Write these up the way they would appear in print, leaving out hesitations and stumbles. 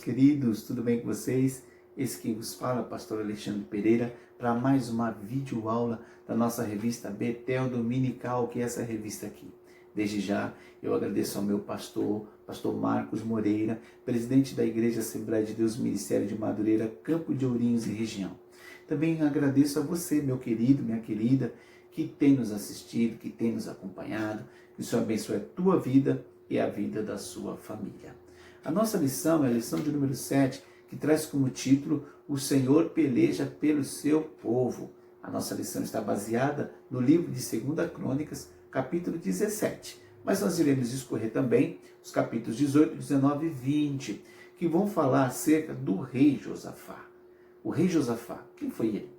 Queridos, tudo bem com vocês? Esse que vos fala, pastor Alexandre Pereira, para mais uma videoaula da nossa revista Betel Dominical, que é essa revista aqui. Desde já, eu agradeço ao meu pastor Marcos Moreira, presidente da Igreja Assembleia de Deus Ministério de Madureira, Campo de Ourinhos e região. Também agradeço a você, meu querido, minha querida, que tem nos assistido, que tem nos acompanhado. Que o Senhor abençoe a tua vida e a vida da sua família. A nossa lição é a lição de número 7, que traz como título O Senhor peleja pelo seu povo. A nossa lição está baseada no livro de 2 Crônicas, capítulo 17. Mas nós iremos discorrer também os capítulos 18, 19 e 20, que vão falar acerca do rei Josafá. O rei Josafá, quem foi ele?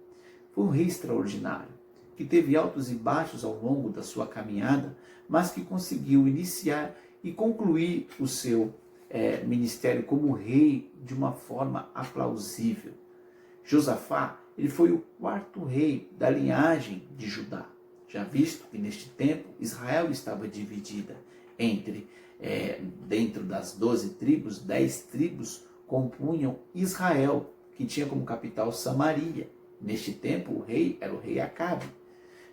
Foi um rei extraordinário, que teve altos e baixos ao longo da sua caminhada, mas que conseguiu iniciar e concluir o seu ministério como rei de uma forma aplausível. Josafá, ele foi o 4º rei da linhagem de Judá. Já visto que neste tempo Israel estava dividida entre, dentro das 12 tribos, 10 tribos compunham Israel, que tinha como capital Samaria. Neste tempo o rei era o rei Acabe.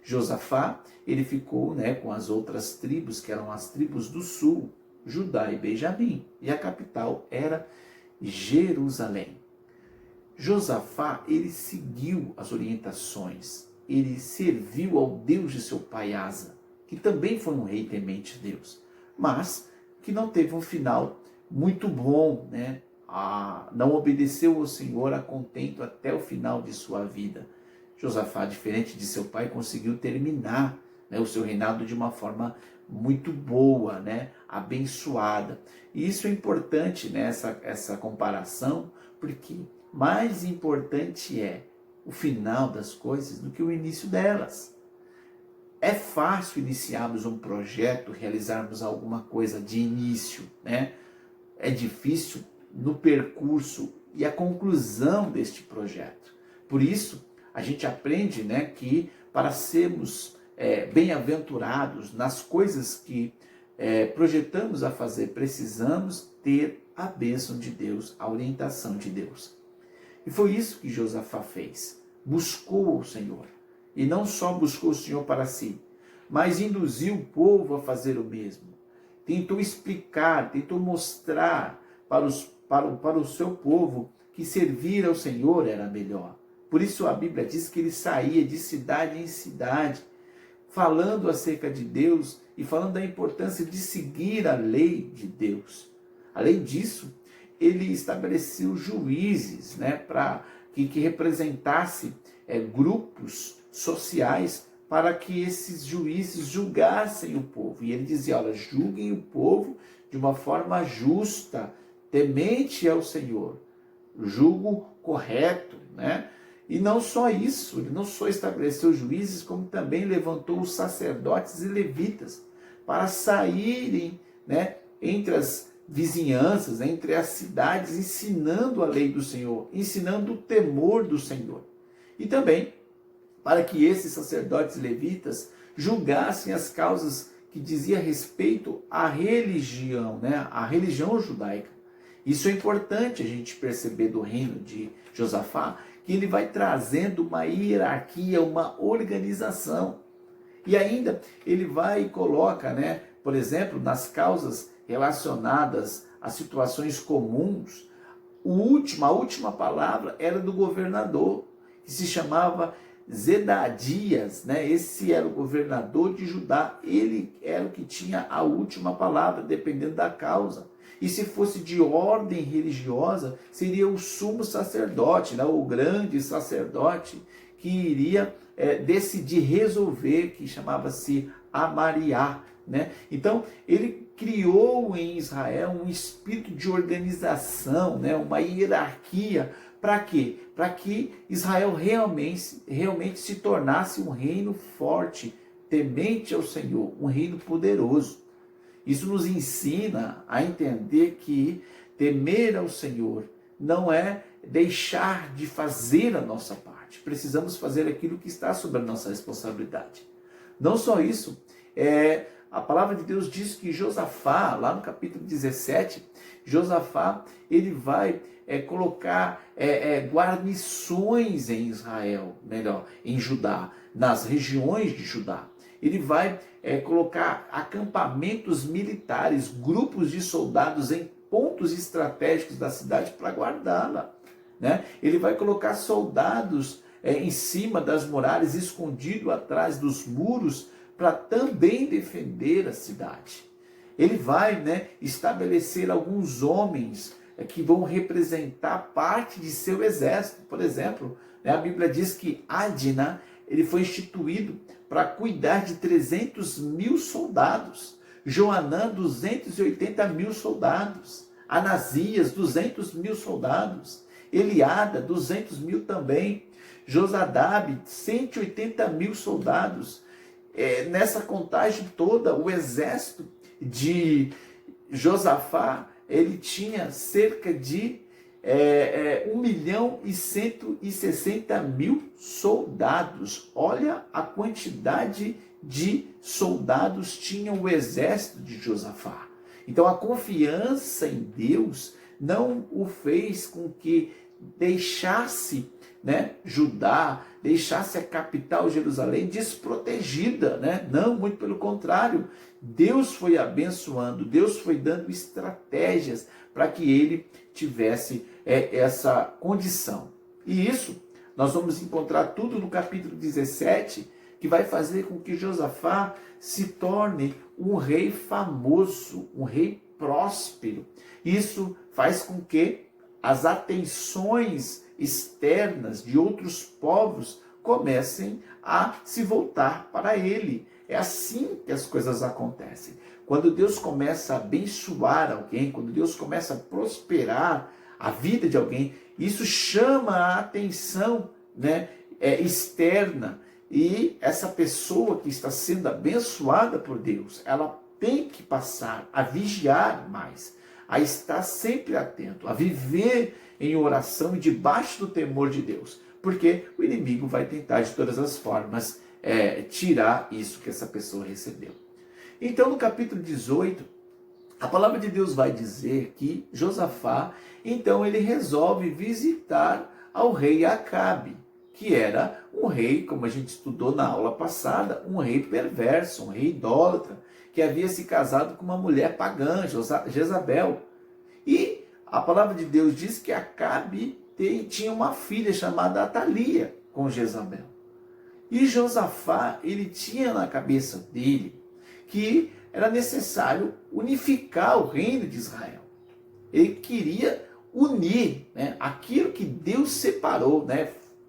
Josafá, ele ficou com as outras tribos, que eram as tribos do sul, Judá e Benjamim, e a capital era Jerusalém. Josafá, ele seguiu as orientações, ele serviu ao Deus de seu pai Asa, que também foi um rei temente a Deus, mas que não teve um final muito bom, não obedeceu ao Senhor a contento até o final de sua vida. Josafá, diferente de seu pai, conseguiu terminar o seu reinado de uma forma muito boa, abençoada. E isso é importante, essa comparação, porque mais importante é o final das coisas do que o início delas. É fácil iniciarmos um projeto, realizarmos alguma coisa de início, É difícil no percurso e a conclusão deste projeto. Por isso, a gente aprende que para sermos bem-aventurados nas coisas que projetamos a fazer, precisamos ter a bênção de Deus, a orientação de Deus. E foi isso que Josafá fez. Buscou o Senhor. E não só buscou o Senhor para si, mas induziu o povo a fazer o mesmo. Tentou explicar, tentou mostrar para o seu povo que servir ao Senhor era melhor. Por isso a Bíblia diz que ele saía de cidade em cidade, falando acerca de Deus e falando da importância de seguir a lei de Deus. Além disso, ele estabeleceu juízes para que representasse grupos sociais para que esses juízes julgassem o povo. E ele dizia, olha, julguem o povo de uma forma justa, temente ao Senhor, julgo correto, E não só isso, ele não só estabeleceu juízes, como também levantou os sacerdotes e levitas para saírem entre as vizinhanças, entre as cidades, ensinando a lei do Senhor, ensinando o temor do Senhor. E também para que esses sacerdotes e levitas julgassem as causas que diziam respeito à religião, à religião judaica. Isso é importante a gente perceber do reino de Josafá, que ele vai trazendo uma hierarquia, uma organização. E ainda ele vai e coloca, por exemplo, nas causas relacionadas a situações comuns, a última palavra era do governador, que se chamava Zedadias, Esse era o governador de Judá, ele era o que tinha a última palavra, dependendo da causa. E se fosse de ordem religiosa, seria o sumo sacerdote, o grande sacerdote, que iria decidir, resolver, que chamava-se Amariá. Então, ele criou em Israel um espírito de organização, uma hierarquia. Para quê? Para que Israel realmente se tornasse um reino forte, temente ao Senhor, um reino poderoso. Isso nos ensina a entender que temer ao Senhor não é deixar de fazer a nossa parte. Precisamos fazer aquilo que está sob a nossa responsabilidade. Não só isso, a palavra de Deus diz que Josafá, lá no capítulo 17, Josafá, ele vai colocar guarnições em Israel, melhor, em Judá, nas regiões de Judá. Ele vai colocar acampamentos militares, grupos de soldados em pontos estratégicos da cidade para guardá-la, né? Ele vai colocar soldados em cima das muralhas, escondido atrás dos muros, para também defender a cidade. Ele vai, estabelecer alguns homens que vão representar parte de seu exército. Por exemplo, a Bíblia diz que Adna, ele foi instituído para cuidar de 300 mil soldados. Joanã, 280 mil soldados. Anasias, 200 mil soldados. Eliada, 200 mil também. Josadab, 180 mil soldados. Nessa contagem toda, o exército de Josafá, ele tinha cerca de 1.160.000 soldados. Olha a quantidade de soldados tinha o exército de Josafá. Então a confiança em Deus não o fez com que deixasse Judá, deixasse a capital Jerusalém desprotegida, Não, muito pelo contrário. Deus foi abençoando, Deus foi dando estratégias para que ele tivesse essa condição. E isso nós vamos encontrar tudo no capítulo 17, que vai fazer com que Josafá se torne um rei famoso, um rei próspero. Isso faz com que as atenções externas de outros povos comecem a se voltar para ele. É assim que as coisas acontecem. Quando Deus começa a abençoar alguém, quando Deus começa a prosperar a vida de alguém, isso chama a atenção externa. E essa pessoa que está sendo abençoada por Deus, ela tem que passar a vigiar mais, a estar sempre atento, a viver em oração e debaixo do temor de Deus. Porque o inimigo vai tentar de todas as formas tirar isso que essa pessoa recebeu. Então, no capítulo 18, a palavra de Deus vai dizer que Josafá, então ele resolve visitar ao rei Acabe, que era um rei, como a gente estudou na aula passada, um rei perverso, um rei idólatra, que havia se casado com uma mulher pagã, Jezabel. E a palavra de Deus diz que Acabe tinha uma filha chamada Atalia com Jezabel. E Josafá, ele tinha na cabeça dele que era necessário unificar o reino de Israel. Ele queria unir aquilo que Deus separou.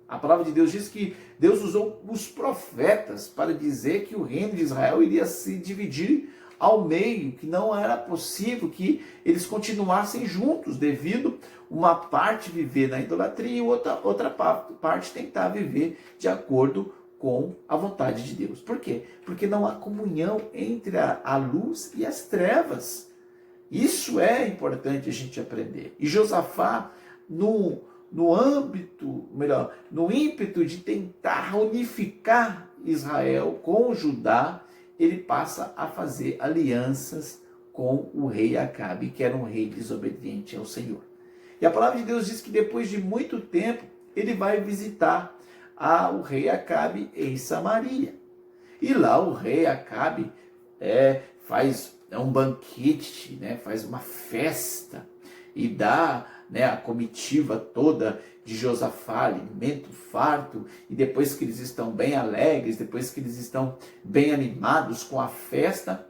A palavra de Deus diz que Deus usou os profetas para dizer que o reino de Israel iria se dividir ao meio, que não era possível que eles continuassem juntos, devido uma parte viver na idolatria e outra parte tentar viver de acordo com a vontade de Deus. Por quê? Porque não há comunhão entre a luz e as trevas. Isso é importante a gente aprender. E Josafá, no ímpeto de tentar unificar Israel com Judá, ele passa a fazer alianças com o rei Acabe, que era um rei desobediente ao Senhor. E a palavra de Deus diz que depois de muito tempo, ele vai visitar o rei Acabe em Samaria. E lá o rei Acabe faz um banquete, faz uma festa e dá a comitiva toda de Josafá, alimento farto, e depois que eles estão bem alegres, depois que eles estão bem animados com a festa,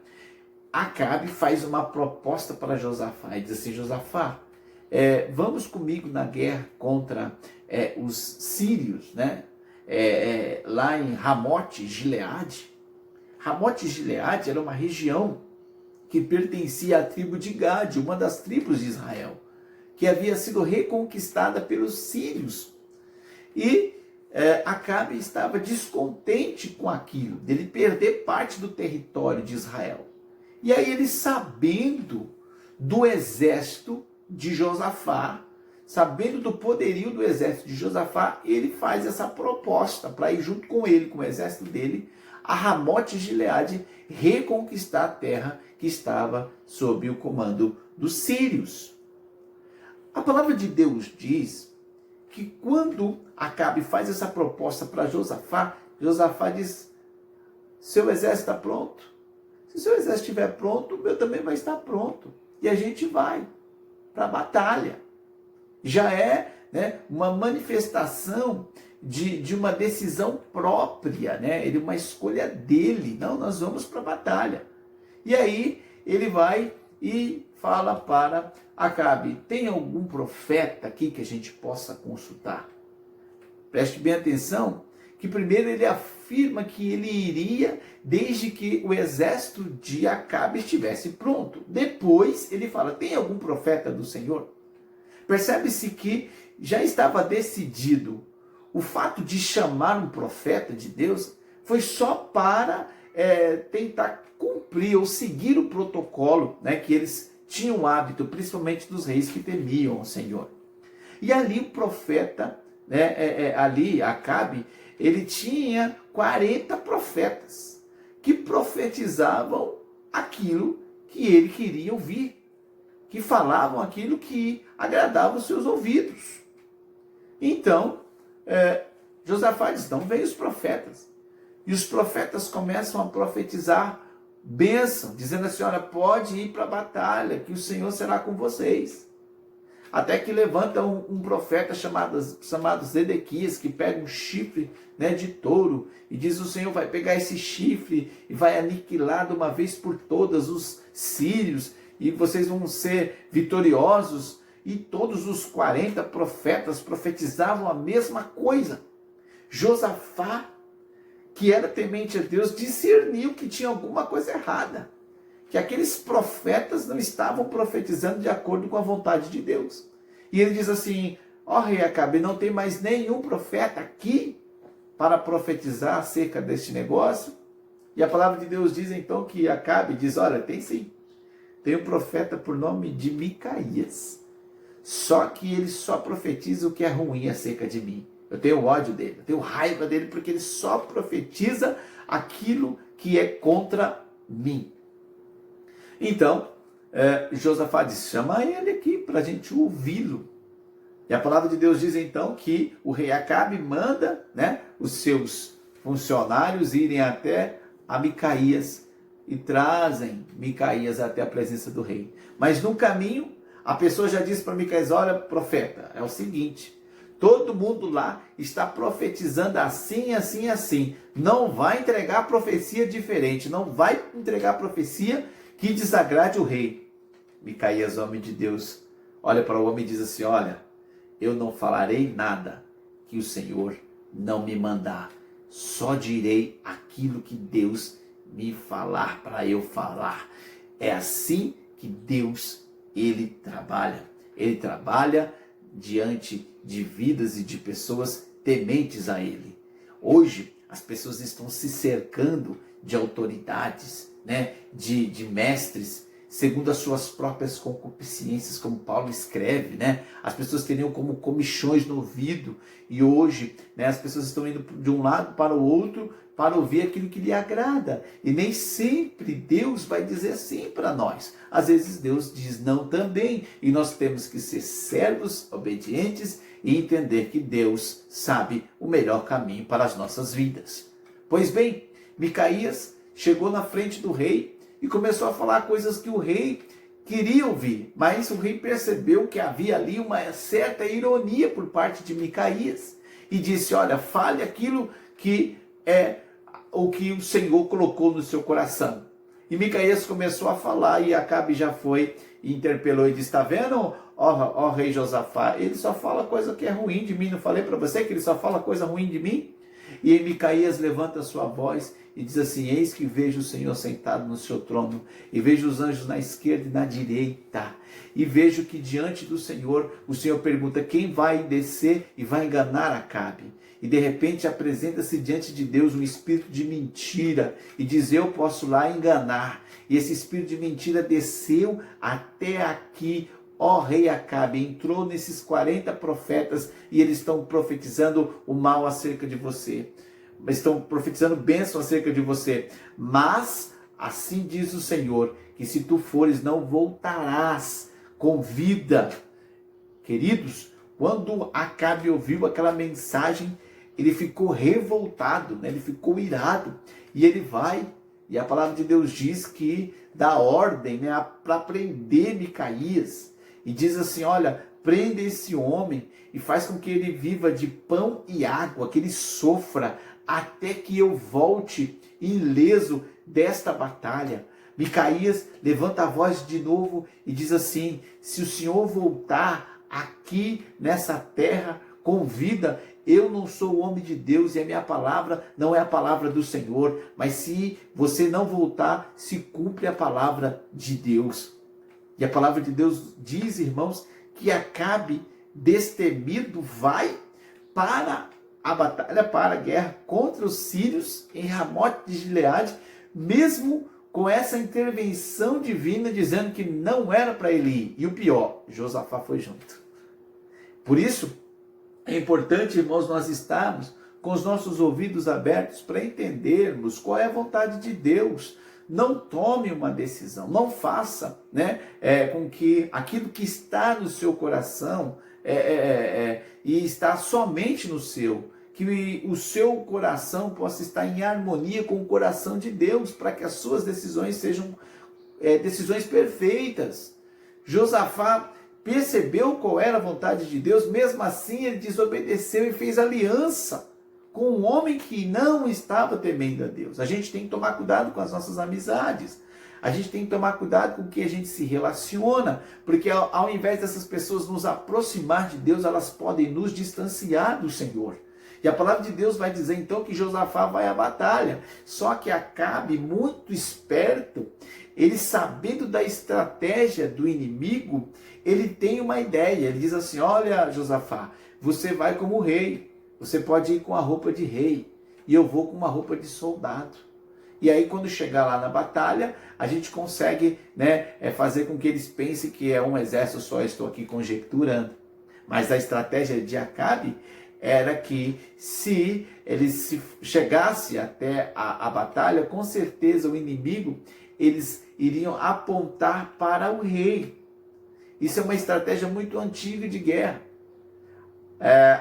Acabe faz uma proposta para Josafá e diz assim: Josafá, vamos comigo na guerra contra os sírios, lá em Ramote Gileade. Ramote Gileade era uma região que pertencia à tribo de Gade, uma das tribos de Israel, que havia sido reconquistada pelos sírios. E Acabe estava descontente com aquilo, dele perder parte do território de Israel. E aí ele, sabendo do exército de Josafá, sabendo do poderio do exército de Josafá, ele faz essa proposta para ir junto com ele, com o exército dele, a Ramote Gileade reconquistar a terra que estava sob o comando dos sírios. A palavra de Deus diz que quando Acabe faz essa proposta para Josafá, Josafá diz: seu exército está pronto? Se o seu exército estiver pronto, o meu também vai estar pronto. E a gente vai para a batalha. Já é, né, uma manifestação de uma decisão própria, né? Uma escolha dele. Não, nós vamos para a batalha. E aí ele vai e fala para Acabe: tem algum profeta aqui que a gente possa consultar? Preste bem atenção, que primeiro ele afirma que ele iria desde que o exército de Acabe estivesse pronto. Depois ele fala: tem algum profeta do Senhor? Percebe-se que já estava decidido. O fato de chamar um profeta de Deus foi só para tentar cumprir ou seguir o protocolo, né, que eles tinham hábito, principalmente dos reis que temiam o Senhor. E ali o profeta, ali Acabe, ele tinha 40 profetas que profetizavam aquilo que ele queria ouvir, que falavam aquilo que agradava os seus ouvidos. Então, Josafá diz: então vem os profetas. E os profetas começam a profetizar bênção, dizendo assim: olha, pode ir para a batalha, que o Senhor será com vocês. Até que levanta um profeta chamado Zedequias, que pega um chifre, né, de touro, e diz: o Senhor vai pegar esse chifre e vai aniquilar de uma vez por todas os sírios, e vocês vão ser vitoriosos. E todos os 40 profetas profetizavam a mesma coisa. Josafá, que era temente a Deus, discerniu que tinha alguma coisa errada, que aqueles profetas não estavam profetizando de acordo com a vontade de Deus. E ele diz assim: ó rei Acabe, não tem mais nenhum profeta aqui para profetizar acerca deste negócio? E a palavra de Deus diz então que Acabe diz: olha, tem sim. Tem um profeta por nome de Micaías. Só que ele só profetiza o que é ruim acerca de mim. Eu tenho ódio dele, eu tenho raiva dele, porque ele só profetiza aquilo que é contra mim. Então, Josafá diz: chama ele aqui para a gente ouvi-lo. E a palavra de Deus diz então que o rei Acabe manda, né, os seus funcionários irem até a Micaías e trazem Micaías até a presença do rei. Mas no caminho, a pessoa já disse para Micaías: olha, profeta, é o seguinte, todo mundo lá está profetizando assim, assim, assim. Não vai entregar profecia diferente, não vai entregar profecia que desagrade o rei. Micaías, homem de Deus, olha para o homem e diz assim: olha, eu não falarei nada que o Senhor não me mandar. Só direi aquilo que Deus me falar para eu falar. É assim que Deus, ele trabalha. Ele trabalha diante de vidas e de pessoas tementes a ele. Hoje, as pessoas estão se cercando de autoridades, né, de mestres, segundo as suas próprias concupiscências, como Paulo escreve, né? As pessoas teriam como comichões no ouvido, e hoje, né, as pessoas estão indo de um lado para o outro para ouvir aquilo que lhe agrada, e nem sempre Deus vai dizer sim para nós. Às vezes Deus diz não também, e nós temos que ser servos obedientes e entender que Deus sabe o melhor caminho para as nossas vidas. Pois bem, Micaías chegou na frente do rei e começou a falar coisas que o rei queria ouvir, mas o rei percebeu que havia ali uma certa ironia por parte de Micaías e disse: olha, fale aquilo que é o que o Senhor colocou no seu coração. E Micaías começou a falar, e Acabe já foi e interpelou e disse: está vendo, ó rei Josafá, ele só fala coisa que é ruim de mim. Não falei para você que ele só fala coisa ruim de mim? E aí Micaías levanta a sua voz e diz assim: eis que vejo o Senhor sentado no seu trono, e vejo os anjos na esquerda e na direita, e vejo que diante do Senhor, o Senhor pergunta: quem vai descer e vai enganar Acabe? E de repente apresenta-se diante de Deus um espírito de mentira, e diz: eu posso lá enganar. E esse espírito de mentira desceu até aqui, ó rei Acabe, entrou nesses 40 profetas, e eles estão profetizando o mal acerca de você. estão profetizando bênção acerca de você. Mas assim diz o Senhor, que se tu fores, não voltarás com vida. Queridos, quando Acabe ouviu aquela mensagem, ele ficou revoltado, né? Ele ficou irado, e ele vai, e a palavra de Deus diz que dá ordem, né, para prender Micaías, e diz assim, olha, prenda esse homem e faz com que ele viva de pão e água, que ele sofra até que eu volte ileso desta batalha. Micaías levanta a voz de novo e diz assim, se o Senhor voltar aqui nessa terra com vida, eu não sou o homem de Deus e a minha palavra não é a palavra do Senhor, mas se você não voltar, se cumpre a palavra de Deus. E a palavra de Deus diz, irmãos, que Acabe, destemido, vai para a batalha, para a guerra contra os sírios em Ramote de Gileade, mesmo com essa intervenção divina dizendo que não era para ele ir. E o pior, Josafá foi junto. Por isso, é importante, irmãos, nós estarmos com os nossos ouvidos abertos para entendermos qual é a vontade de Deus. Não tome uma decisão, não faça, né, com que aquilo que está no seu coração e está somente no seu, que o seu coração possa estar em harmonia com o coração de Deus, para que as suas decisões sejam decisões perfeitas. Josafá percebeu qual era a vontade de Deus, mesmo assim ele desobedeceu e fez aliança com um homem que não estava temendo a Deus. A gente tem que tomar cuidado com as nossas amizades. A gente tem que tomar cuidado com o que a gente se relaciona, porque ao invés dessas pessoas nos aproximar de Deus, elas podem nos distanciar do Senhor. E a palavra de Deus vai dizer então que Josafá vai à batalha. Só que Acabe, muito esperto, ele sabendo da estratégia do inimigo, ele tem uma ideia. Ele diz assim, olha Josafá, você vai como rei, você pode ir com a roupa de rei, e eu vou com uma roupa de soldado. E aí quando chegar lá na batalha, a gente consegue, né, fazer com que eles pensem que é um exército só, estou aqui conjecturando. Mas a estratégia de Acabe era que se ele chegasse até a batalha, com certeza o inimigo, eles iriam apontar para o rei. Isso é uma estratégia muito antiga de guerra.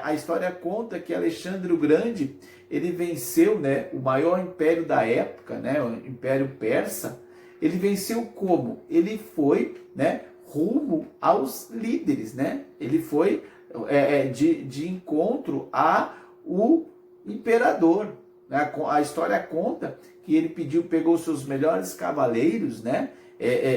A história conta que Alexandre o Grande, ele venceu, né, o maior império da época, né, o Império Persa. Ele venceu como? Ele foi, né, rumo aos líderes, né? Ele foi de encontro ao imperador. Né? A história conta que ele pegou seus melhores cavaleiros, né,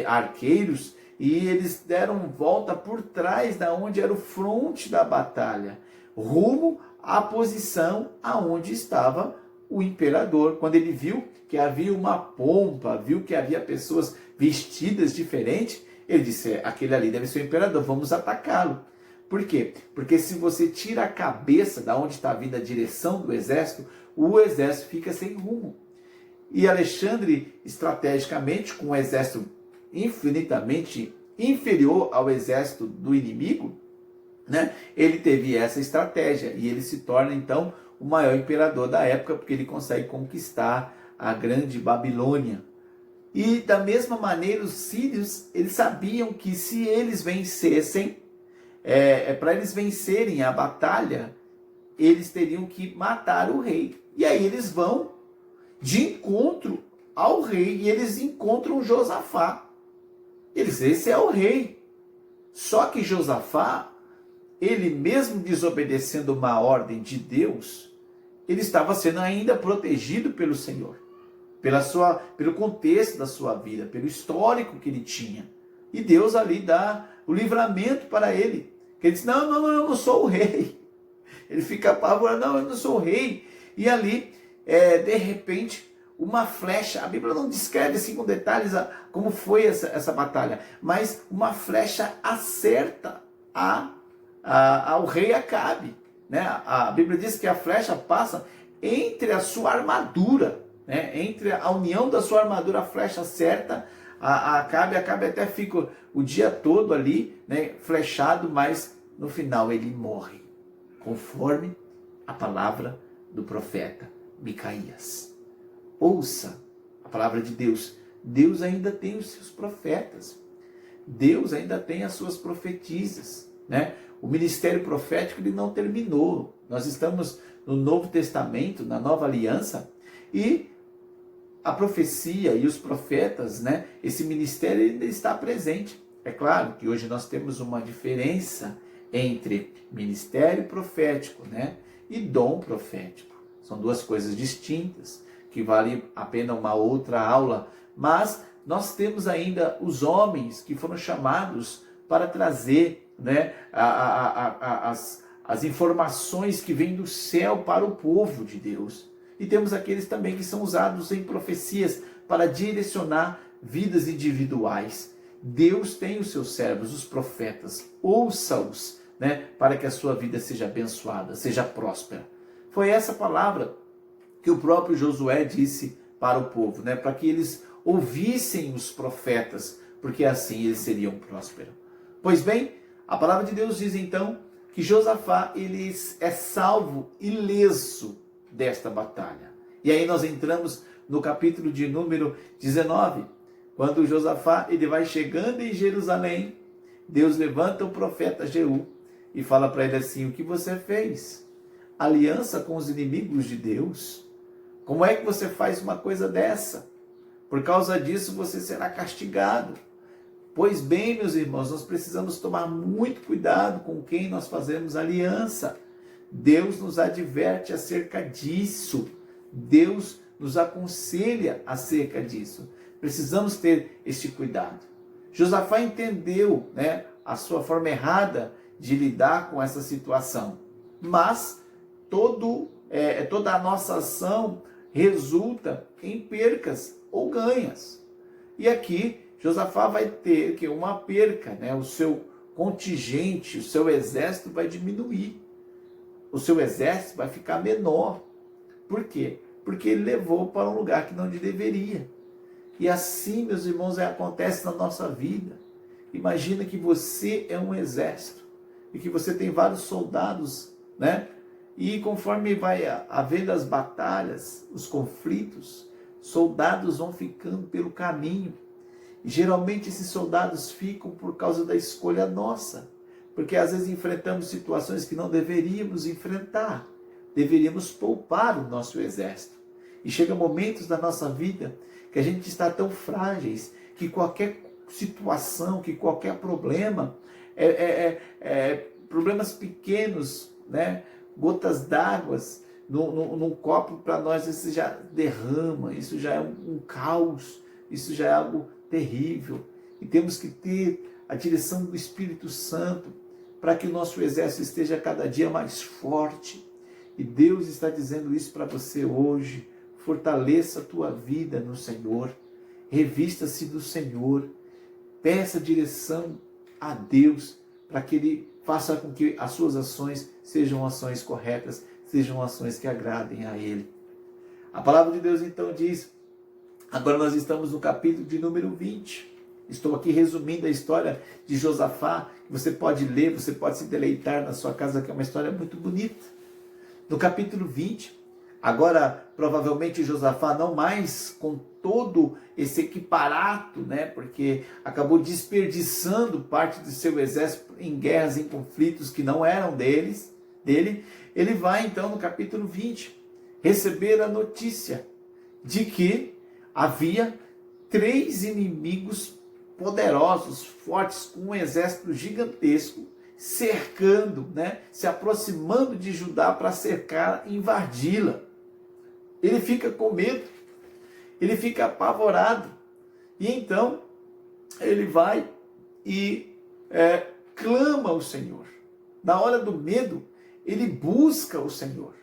arqueiros, e eles deram volta por trás da onde era o fronte da batalha, rumo à posição aonde estava o imperador. Quando ele viu que havia uma pompa, viu que havia pessoas vestidas diferentes, ele disse, aquele ali deve ser o imperador, vamos atacá-lo. Por quê? Porque se você tira a cabeça da onde está vindo a direção do exército, o exército fica sem rumo. E Alexandre, estrategicamente, com um exército infinitamente inferior ao exército do inimigo, né, ele teve essa estratégia e ele se torna então o maior imperador da época, porque ele consegue conquistar a grande Babilônia. E da mesma maneira os sírios, eles sabiam que se eles vencessem, para eles vencerem a batalha, eles teriam que matar o rei. E aí eles vão de encontro ao rei e eles encontram Josafá. Esse é o rei. Só que Josafá, ele mesmo desobedecendo uma ordem de Deus, ele estava sendo ainda protegido pelo Senhor, pelo contexto da sua vida, pelo histórico que ele tinha. E Deus ali dá o livramento para ele. Ele diz, não, eu não sou o rei. Ele fica apavorado, não, eu não sou o rei. E ali, de repente, uma flecha, a Bíblia não descreve assim com detalhes como foi essa batalha, mas uma flecha acerta ao rei Acabe. Né? A Bíblia diz que a flecha passa entre a sua armadura, né? Entre a união da sua armadura, a flecha acerta a Acabe até fica o dia todo ali, né, flechado, mas no final ele morre, conforme a palavra do profeta. Micaías. Ouça a palavra de Deus. Deus ainda tem os seus profetas. Deus ainda tem as suas profetisas, né? O ministério profético ele não terminou. Nós estamos no Novo Testamento, na Nova Aliança, e a profecia e os profetas, né? Esse ministério ainda está presente. É claro que hoje nós temos uma diferença entre ministério profético, né, e dom profético. São duas coisas distintas, que vale a pena uma outra aula, mas nós temos ainda os homens que foram chamados para trazer, né, as informações que vêm do céu para o povo de Deus. E temos aqueles também que são usados em profecias para direcionar vidas individuais. Deus tem os seus servos, os profetas, ouça-os, né, para que a sua vida seja abençoada, seja próspera. Foi essa palavra que o próprio Josué disse para o povo, né, para que eles ouvissem os profetas, porque assim eles seriam prósperos. Pois bem, a palavra de Deus diz então que Josafá ele é salvo ileso desta batalha. E aí nós entramos no capítulo de número 19, quando Josafá ele vai chegando em Jerusalém, Deus levanta o profeta Jeú e fala para ele assim: o que você fez? Aliança com os inimigos de Deus? Como é que você faz uma coisa dessa? Por causa disso você será castigado. Pois bem, meus irmãos, nós precisamos tomar muito cuidado com quem nós fazemos aliança. Deus nos adverte acerca disso. Deus nos aconselha acerca disso. Precisamos ter este cuidado. Josafá entendeu, né, a sua forma errada de lidar com essa situação. Mas toda a nossa ação resulta em percas ou ganhas. E aqui Josafá vai ter que uma perca, né? O seu contingente, o seu exército vai diminuir. O seu exército vai ficar menor. Por quê? Porque ele levou para um lugar que não deveria. E assim, meus irmãos, acontece na nossa vida. Imagina que você é um exército e que você tem vários soldados, né? E conforme vai havendo as batalhas, os conflitos, soldados vão ficando pelo caminho. E geralmente esses soldados ficam por causa da escolha nossa, porque às vezes enfrentamos situações que não deveríamos enfrentar, deveríamos poupar o nosso exército. E chega momentos da nossa vida que a gente está tão frágeis, que qualquer situação, que qualquer problema, problemas pequenos, né? Gotas d'água num copo para nós, isso já derrama, isso já é um caos, isso já é algo terrível. E temos que ter a direção do Espírito Santo para que o nosso exército esteja cada dia mais forte. E Deus está dizendo isso para você hoje. Fortaleça a tua vida no Senhor. Revista-se do Senhor. Peça direção a Deus para que Ele faça com que as suas ações sejam ações corretas, sejam ações que agradem a Ele. A palavra de Deus então diz, agora nós estamos no capítulo de número 20. Estou aqui resumindo a história de Josafá, que você pode ler, você pode se deleitar na sua casa, que é uma história muito bonita. No capítulo 20, agora provavelmente Josafá não mais com todo esse equiparato, né, porque acabou desperdiçando parte do seu exército em guerras, em conflitos que não eram dele. Ele vai então no capítulo 20 receber a notícia de que havia 3 inimigos poderosos, fortes, com um exército gigantesco, cercando, né, se aproximando de Judá para cercar e invadi-la. Ele fica com medo, ele fica apavorado, e então ele vai e clama ao Senhor. Na hora do medo, ele busca o Senhor.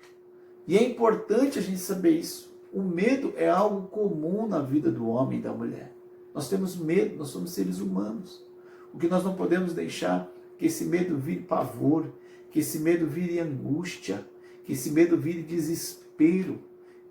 E é importante a gente saber isso. O medo é algo comum na vida do homem e da mulher. Nós temos medo, nós somos seres humanos. O que nós não podemos deixar que esse medo vire pavor, que esse medo vire angústia, que esse medo vire desespero,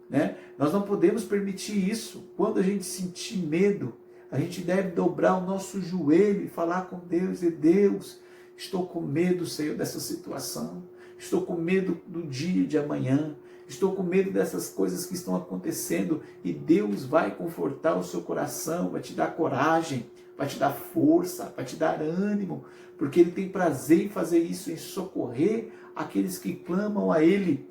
né? Nós não podemos permitir isso. Quando a gente sentir medo, a gente deve dobrar o nosso joelho e falar com Deus, e Deus, estou com medo, Senhor, dessa situação, estou com medo do dia de amanhã, estou com medo dessas coisas que estão acontecendo, e Deus vai confortar o seu coração, vai te dar coragem, vai te dar força, vai te dar ânimo, porque Ele tem prazer em fazer isso, em socorrer aqueles que clamam a Ele.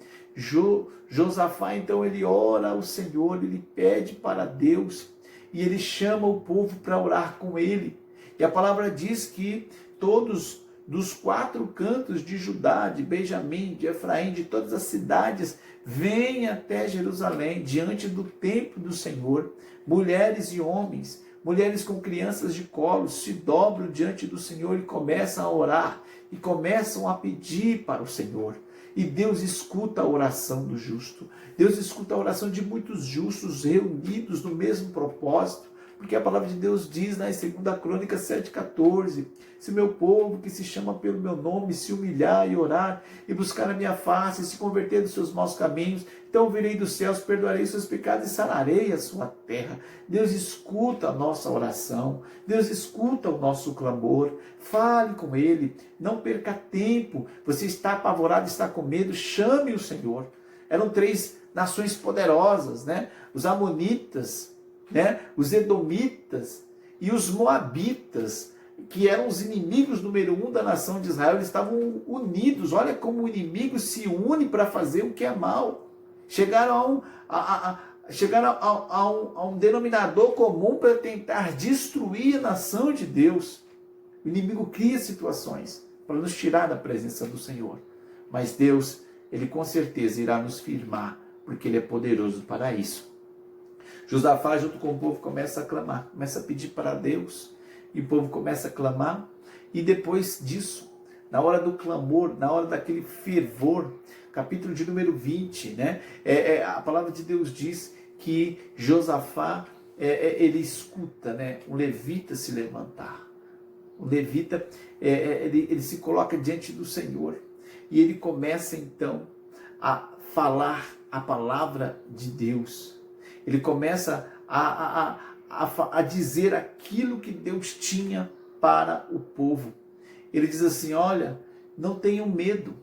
Josafá, então, ele ora ao Senhor, ele pede para Deus, e ele chama o povo para orar com ele. E a palavra diz que todos dos 4 cantos de Judá, de Benjamim, de Efraim, de todas as cidades, vêm até Jerusalém, diante do templo do Senhor, mulheres e homens, mulheres com crianças de colo, se dobram diante do Senhor e começam a orar, e começam a pedir para o Senhor. E Deus escuta a oração do justo. Deus escuta a oração de muitos justos reunidos no mesmo propósito. Porque a palavra de Deus diz na 2 Crônicas 7,14: se o meu povo, que se chama pelo meu nome, se humilhar e orar, e buscar a minha face, e se converter dos seus maus caminhos, então virei dos céus, perdoarei seus pecados e sararei a sua terra. Deus escuta a nossa oração, Deus escuta o nosso clamor. Fale com Ele, não perca tempo. Você está apavorado, está com medo, chame o Senhor. Eram 3 nações poderosas, né? Os amonitas, né? Os edomitas e os moabitas, que eram os inimigos número 1 da nação de Israel. Eles estavam unidos. Olha como o inimigo se une para fazer o que é mal. Chegaram a um denominador comum para tentar destruir a nação de Deus. O inimigo cria situações para nos tirar da presença do Senhor. Mas Deus, Ele com certeza irá nos firmar, porque Ele é poderoso para isso. Josafá, junto com o povo, começa a clamar, começa a pedir para Deus, e o povo começa a clamar, e depois disso, na hora do clamor, na hora daquele fervor, capítulo de número 20, né? A palavra de Deus diz que Josafá, ele escuta, né, um levita se levantar. O levita, ele se coloca diante do Senhor, e ele começa então a falar a palavra de Deus. Ele começa a dizer aquilo que Deus tinha para o povo. Ele diz assim: olha, não tenham medo,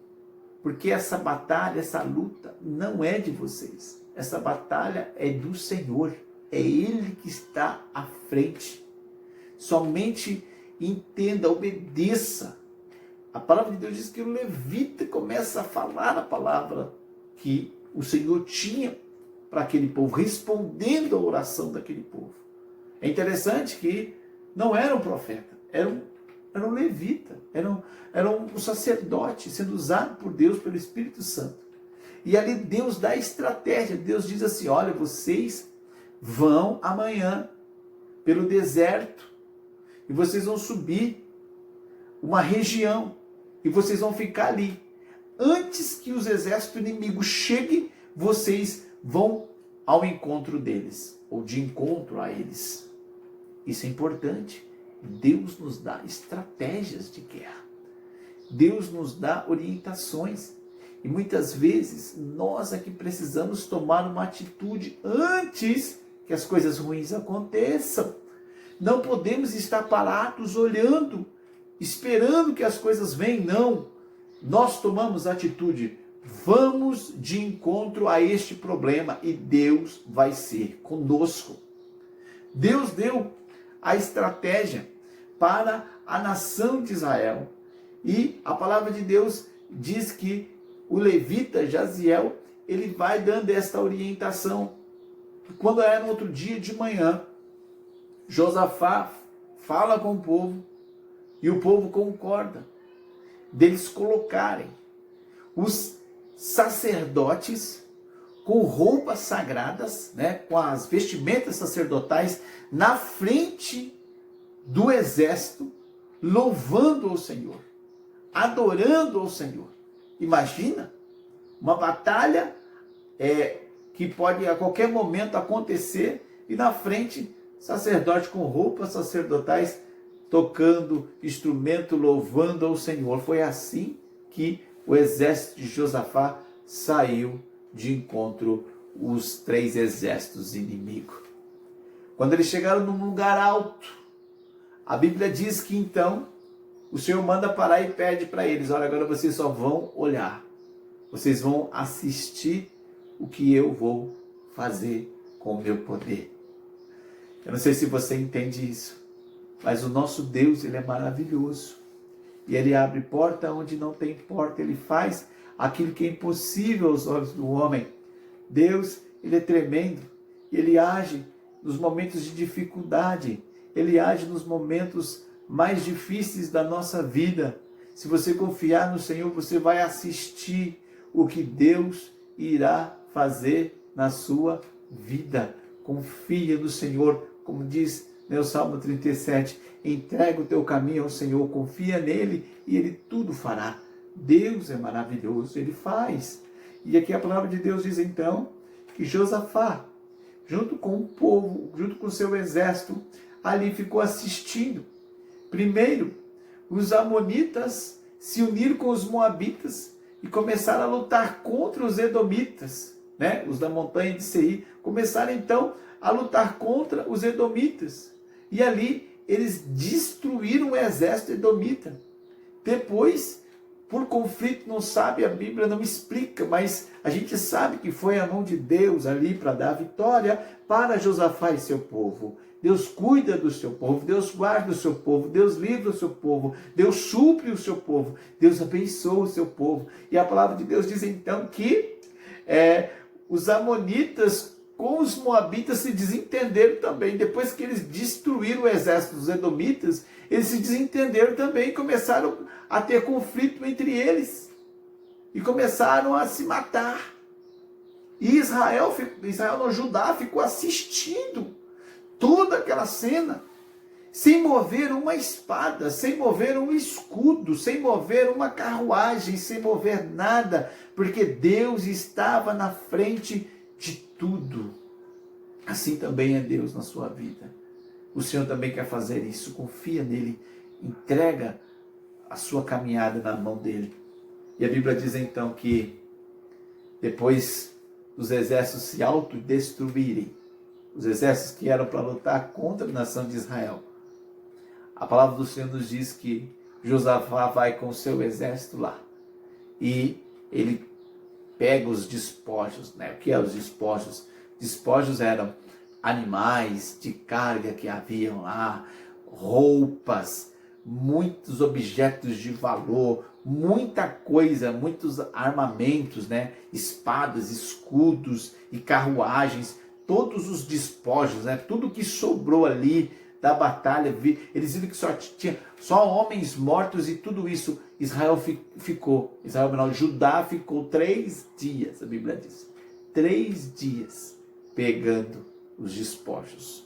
porque essa batalha, essa luta não é de vocês. Essa batalha é do Senhor. É Ele que está à frente. Somente entenda, obedeça. A palavra de Deus diz que o levita começa a falar a palavra que o Senhor tinha para aquele povo, respondendo à oração daquele povo. É interessante que não era um profeta, era um levita, era um sacerdote sendo usado por Deus, pelo Espírito Santo. E ali Deus dá estratégia. Deus diz assim: olha, vocês vão amanhã pelo deserto e vocês vão subir uma região e vocês vão ficar ali. Antes que os exércitos inimigos cheguem, vocês vão ao encontro deles, ou de encontro a eles. Isso é importante. Deus nos dá estratégias de guerra. Deus nos dá orientações. E muitas vezes nós é que precisamos tomar uma atitude antes que as coisas ruins aconteçam. Não podemos estar parados olhando, esperando que as coisas venham. Não. Nós tomamos atitude. Vamos de encontro a este problema e Deus vai ser conosco. Deus deu a estratégia para a nação de Israel. E a palavra de Deus diz que o levita Jaziel, ele vai dando esta orientação. Quando é no outro dia de manhã, Josafá fala com o povo e o povo concorda deles colocarem os sacerdotes com roupas sagradas, né, com as vestimentas sacerdotais, na frente do exército, louvando ao Senhor, adorando ao Senhor. Imagina uma batalha que pode a qualquer momento acontecer, e na frente, sacerdote com roupas sacerdotais, tocando instrumento, louvando ao Senhor. Foi assim que o exército de Josafá saiu de encontro os 3 exércitos inimigos. Quando eles chegaram num lugar alto, a Bíblia diz que então o Senhor manda parar e pede para eles: olha, agora vocês só vão olhar, vocês vão assistir o que eu vou fazer com o meu poder. Eu não sei se você entende isso, mas o nosso Deus, ele é maravilhoso. E ele abre porta onde não tem porta, ele faz aquilo que é impossível aos olhos do homem. Deus, ele é tremendo, ele age nos momentos de dificuldade, ele age nos momentos mais difíceis da nossa vida. Se você confiar no Senhor, você vai assistir o que Deus irá fazer na sua vida. Confia no Senhor, como diz o Salmo 37, entrega o teu caminho ao Senhor, confia nele e ele tudo fará. Deus é maravilhoso, ele faz. E aqui a palavra de Deus diz então que Josafá, junto com o povo, junto com o seu exército, ali ficou assistindo. Primeiro, os amonitas se uniram com os moabitas e começaram a lutar contra os edomitas, né? Os da montanha de Seir começaram então a lutar contra os edomitas. E ali eles destruíram o exército edomita. Depois, por conflito, não sabe, a Bíblia não explica, mas a gente sabe que foi a mão de Deus ali para dar vitória para Josafá e seu povo. Deus cuida do seu povo, Deus guarda o seu povo, Deus livra o seu povo, Deus supre o seu povo, Deus abençoa o seu povo. E a palavra de Deus diz então que os amonitas com os moabitas se desentenderam também. Depois que eles destruíram o exército dos edomitas, eles se desentenderam também e começaram a ter conflito entre eles. E começaram a se matar. E Judá ficou assistindo toda aquela cena, sem mover uma espada, sem mover um escudo, sem mover uma carruagem, sem mover nada, porque Deus estava na frente de tudo. Assim também é Deus na sua vida. O Senhor também quer fazer isso. Confia nele, entrega a sua caminhada na mão dele. E a Bíblia diz então que depois dos exércitos se autodestruírem, os exércitos que eram para lutar contra a nação de Israel, a palavra do Senhor nos diz que Josafá vai com o seu exército lá e ele pega os despojos, né? O que é os despojos? Despojos eram animais de carga que haviam lá, roupas, muitos objetos de valor, muita coisa, muitos armamentos, né? Espadas, escudos e carruagens, todos os despojos, né? Tudo que sobrou ali da batalha, eles viram que só tinha só homens mortos e tudo isso. Judá ficou 3 dias, a Bíblia diz, 3 dias pegando os despojos.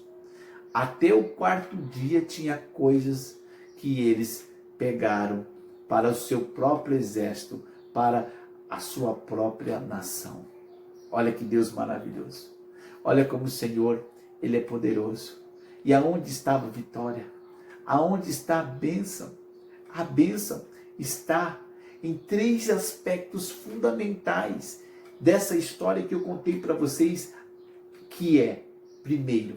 Até o 4º dia tinha coisas que eles pegaram para o seu próprio exército, para a sua própria nação. Olha que Deus maravilhoso. Olha como o Senhor, ele é poderoso. E aonde estava a vitória? Aonde está a bênção? A bênção está em 3 aspectos fundamentais dessa história que eu contei para vocês, que é, primeiro,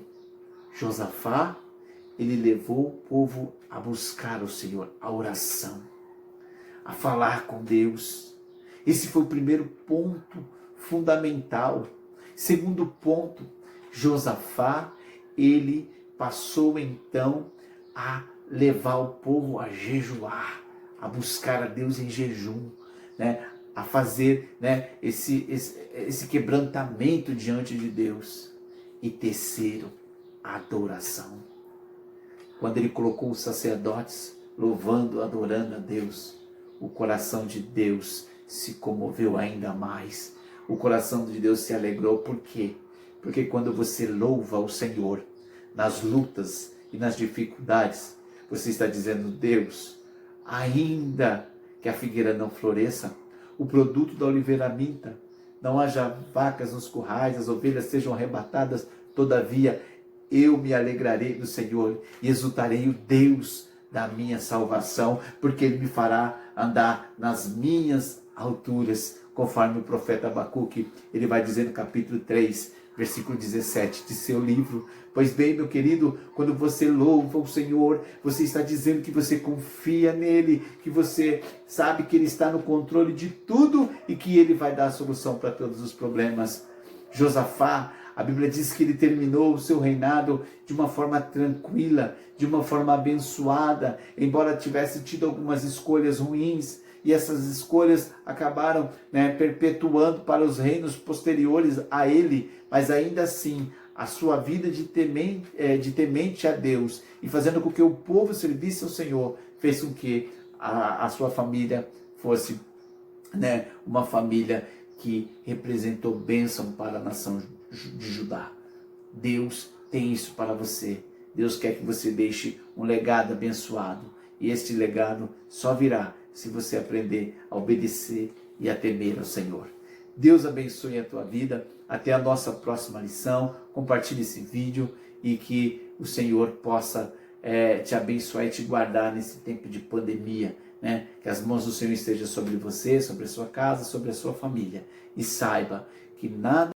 Josafá, ele levou o povo a buscar o Senhor, a oração, a falar com Deus. Esse foi o primeiro ponto fundamental. Segundo ponto, Josafá, ele passou então a levar o povo a jejuar, a buscar a Deus em jejum, né? A fazer, né, esse quebrantamento diante de Deus. E terceiro, a adoração. Quando ele colocou os sacerdotes louvando, adorando a Deus, o coração de Deus se comoveu ainda mais. O coração de Deus se alegrou. Por quê? Porque quando você louva o Senhor nas lutas e nas dificuldades, você está dizendo: Deus, ainda que a figueira não floresça, o produto da oliveira minta, não haja vacas nos currais, as ovelhas sejam arrebatadas, todavia eu me alegrarei no Senhor e exultarei o Deus da minha salvação, porque Ele me fará andar nas minhas alturas, conforme o profeta Abacuque, ele vai dizer no capítulo 3, versículo 17 de seu livro. Pois bem, meu querido, quando você louva o Senhor, você está dizendo que você confia nele, que você sabe que ele está no controle de tudo e que ele vai dar a solução para todos os problemas. Josafá, a Bíblia diz que ele terminou o seu reinado de uma forma tranquila, de uma forma abençoada, embora tivesse tido algumas escolhas ruins, e essas escolhas acabaram perpetuando para os reinos posteriores a ele, mas ainda assim, a sua vida de temente a Deus e fazendo com que o povo servisse ao Senhor, fez com que a sua família fosse uma família que representou bênção para a nação de Judá. Deus tem isso para você. Deus quer que você deixe um legado abençoado. E este legado só virá se você aprender a obedecer e a temer ao Senhor. Deus abençoe a tua vida. Até a nossa próxima lição. Compartilhe esse vídeo e que o Senhor possa te abençoar e te guardar nesse tempo de pandemia. Que as mãos do Senhor estejam sobre você, sobre a sua casa, sobre a sua família. E saiba que nada